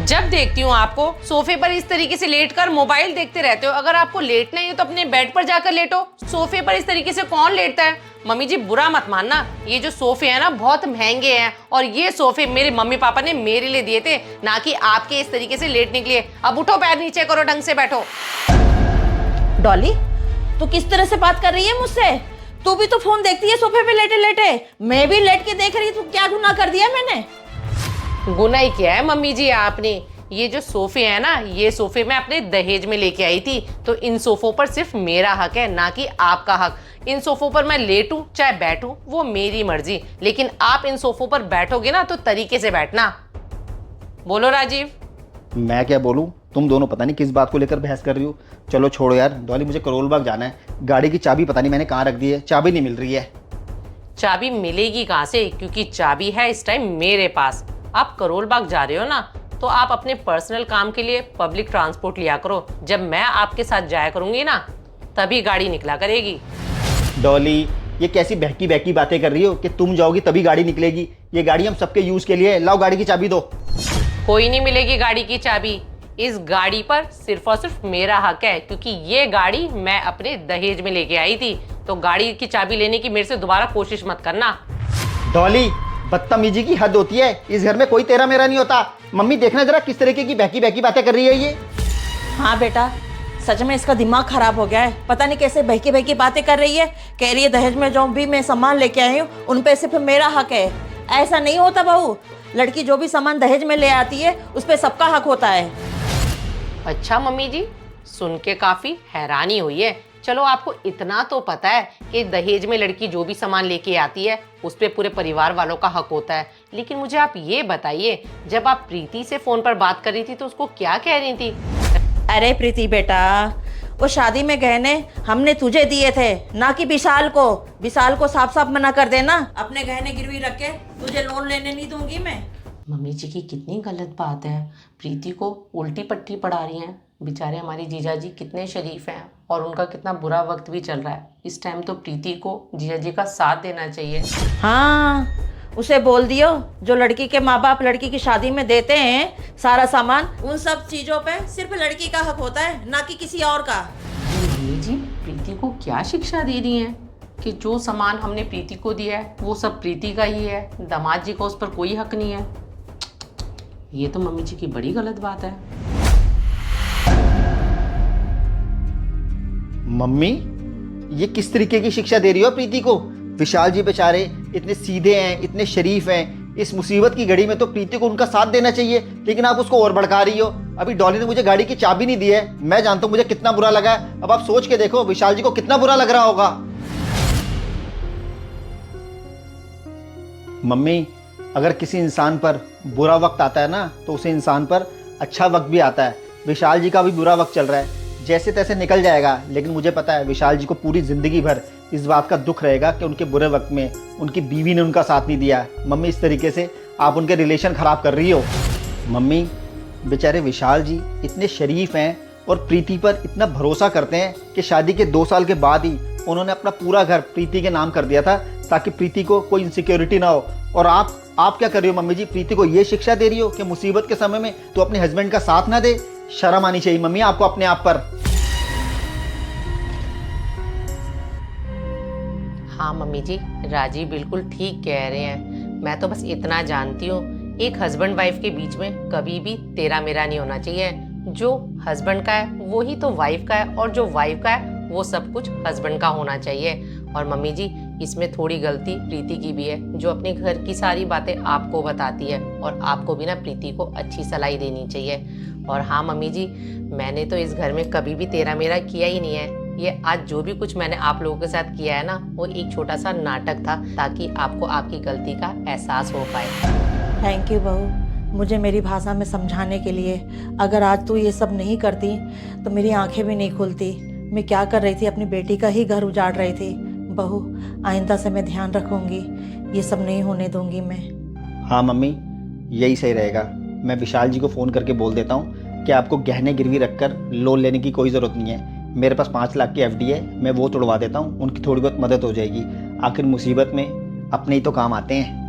जब देखती हूँ आपको सोफे पर इस तरीके से लेटकर मोबाइल देखते रहते हो। अगर आपको लेटना ही है तो अपने बेड पर जाकर लेटो। सोफे पर इस तरीके से कौन लेटता है? मम्मी जी बुरा मत मानना, ये जो सोफे हैं ना बहुत महंगे हैं और ये सोफे मेरे मम्मी पापा ने मेरे लिए दिए थे, ना कि आपके इस तरीके से लेटने के लिए। अब उठो, पैर नीचे करो, ढंग से बैठो। डॉली, तू किस तरह से बात कर रही है मुझसे? तू भी तो फोन देखती है सोफे पे लेटे लेटे। मैं भी लेट के देख रही हूँ। क्या गुनाह कर दिया मैंने? गुनाह ही किया है मम्मी जी आपने। ये जो सोफे हैं ना, ये सोफे मैं अपने दहेज में लेके आई थी, तो इन सोफों पर सिर्फ मेरा हक है, ना कि आपका हक। इन सोफों पर मैं लेटूं चाहे बैठूं वो मेरी मर्जी, लेकिन आप इन सोफों पर बैठोगे ना तो तरीके से बैठना। बोलो राजीव। मैं क्या बोलूं? तुम दोनों पता नहीं किस बात को लेकर बहस कर रही हो। चलो छोड़ो यार। डॉली, मुझे करोल बाग जाना है। गाड़ी की चाबी पता नहीं मैंने कहाँ रख दी है, चाबी नहीं मिल रही है। चाबी मिलेगी कहाँ से? क्योंकि चाबी है इस टाइम मेरे पास। आप करोल बाग जा रहे हो ना, तो आप अपने पर्सनल काम के लिए पब्लिक ट्रांसपोर्ट लिया करो। जब मैं आपके साथ जाया करूंगी ना, तभी गाड़ी निकला करेगी। डॉली, ये कैसी बहकी बहकी बातें कर रही हो कि तुम जाओगी तभी गाड़ी निकलेगी? ये गाड़ी हम सबके यूज के लिए है। लाओ गाड़ी की चाबी दो। कोई नहीं मिलेगी गाड़ी की चाबी। इस गाड़ी पर सिर्फ और सिर्फ मेरा हक है, क्योंकि ये गाड़ी मैं अपने दहेज में लेके आई थी। तो गाड़ी की चाबी लेने की मेरे से दोबारा कोशिश मत करना। डॉली, बदतमीजी की हद होती है। इस घर में कोई तेरा मेरा नहीं होता। मम्मी देखना जरा किस तरीके की बहकी बहकी बातें कर रही है ये। हाँ बेटा, सच में इसका दिमाग खराब हो गया है। पता नहीं कैसे बहकी बहकी बातें कर रही है। कह रही है दहेज में जो भी मैं सामान लेके आई हूँ उन पे सिर्फ मेरा हक है। ऐसा नहीं होता बहू। लड़की जो भी सामान दहेज में ले आती है उस पे सबका हक होता है। अच्छा मम्मी जी, सुन के काफी हैरानी हुई है। चलो आपको इतना तो पता है कि दहेज में लड़की जो भी सामान लेके आती है उस पे पूरे परिवार वालों का हक होता है। लेकिन मुझे आप ये बताइए, जब आप प्रीति से फोन पर बात कर रही थी तो उसको क्या कह रही थी? अरे प्रीति बेटा, वो शादी में गहने हमने तुझे दिए थे, ना कि विशाल को। विशाल को साफ साफ मना कर देना। अपने गहने गिरवी रख के तुझे लोन लेने नहीं दूंगी मैं। मम्मी जी की कितनी गलत बात है। प्रीति को उल्टी पट्टी पढ़ा रही हैं। बेचारे हमारे जीजा जी कितने शरीफ हैं और उनका कितना बुरा वक्त भी चल रहा है। इस टाइम तो प्रीति को जीजा जी का साथ देना चाहिए। हाँ, उसे बोल दियो जो लड़की के माँ बाप लड़की की शादी में देते हैं सारा सामान, उन सब चीजों पे सिर्फ लड़की का हक होता है, ना कि किसी और का। मम्मी जी प्रीति को क्या शिक्षा दे रही हैं कि जो सामान हमने प्रीति को दिया है वो सब प्रीति का ही है, दामाद जी का उस पर कोई हक नहीं है। ये तो मम्मी जी की बड़ी गलत बात है। मम्मी, ये किस तरीके की शिक्षा दे रही हो प्रीति को? विशाल जी बेचारे इतने सीधे हैं, इतने शरीफ हैं। इस मुसीबत की घड़ी में तो प्रीति को उनका साथ देना चाहिए, लेकिन आप उसको और भड़का रही हो। अभी डॉली ने मुझे गाड़ी की चाबी नहीं दी है। मैं जानता हूँ मुझे कितना बुरा लगा है। अब आप सोच के देखो विशाल जी को कितना बुरा लग रहा होगा। मम्मी, अगर किसी इंसान पर बुरा वक्त आता है ना, तो उसे इंसान पर अच्छा वक्त भी आता है। विशाल जी का भी बुरा वक्त चल रहा है, जैसे तैसे निकल जाएगा। लेकिन मुझे पता है विशाल जी को पूरी ज़िंदगी भर इस बात का दुख रहेगा कि उनके बुरे वक्त में उनकी बीवी ने उनका साथ नहीं दिया। मम्मी, इस तरीके से आप उनके रिलेशन ख़राब कर रही हो। मम्मी, बेचारे विशाल जी इतने शरीफ हैं और प्रीति पर इतना भरोसा करते हैं कि शादी के 2 साल के बाद ही उन्होंने अपना पूरा घर प्रीति के नाम कर दिया था, ताकि प्रीति को कोई इनसिक्योरिटी ना हो। और आप क्या कर रही हो मम्मी जी? प्रीति को ये शिक्षा दे रही हो कि मुसीबत के समय में तो अपने हस्बैंड का साथ ना दे। शर्म आनी चाहिए मम्मी आपको अपने आप पर। हाँ मम्मी जी, राजीव बिल्कुल ठीक कह रहे हैं। मैं तो बस इतना जानती हूँ, एक हस्बैंड वाइफ के बीच में कभी भी तेरा मेरा नहीं होना चाहिए। जो हस्बैंड का है वो ही तो वाइफ का है, और जो वाइफ का है वो सब कुछ हस्बैंड का होना चाहिए। और मम्मी जी, इसमें थोड़ी गलती प्रीति की भी है, जो अपने घर की सारी बातें आपको बताती है, और आपको भी ना प्रीति को अच्छी सलाह देनी चाहिए। और हाँ मम्मी जी, मैंने तो इस घर में कभी भी तेरा मेरा किया ही नहीं है। ये आज जो भी कुछ मैंने आप लोगों के साथ किया है ना, वो एक छोटा सा नाटक था, ताकि आपको आपकी गलती का एहसास हो पाए। थैंक यू बहू, मुझे मेरी भाषा में समझाने के लिए। अगर आज तू ये सब नहीं करती तो मेरी आंखें भी नहीं खुलती। मैं क्या कर रही थी? अपनी बेटी का ही घर उजाड़ रही थी। बहू, आइंदा से मैं ध्यान रखूंगी, ये सब नहीं होने दूंगी मैं। हाँ मम्मी, यही सही रहेगा। मैं विशाल जी को फ़ोन करके बोल देता हूँ कि आपको गहने गिरवी रखकर लोन लेने की कोई ज़रूरत नहीं है। मेरे पास 5 लाख की एफडी है, मैं वो तोड़वा देता हूँ। उनकी थोड़ी बहुत मदद हो जाएगी। आखिर मुसीबत में अपने ही तो काम आते हैं।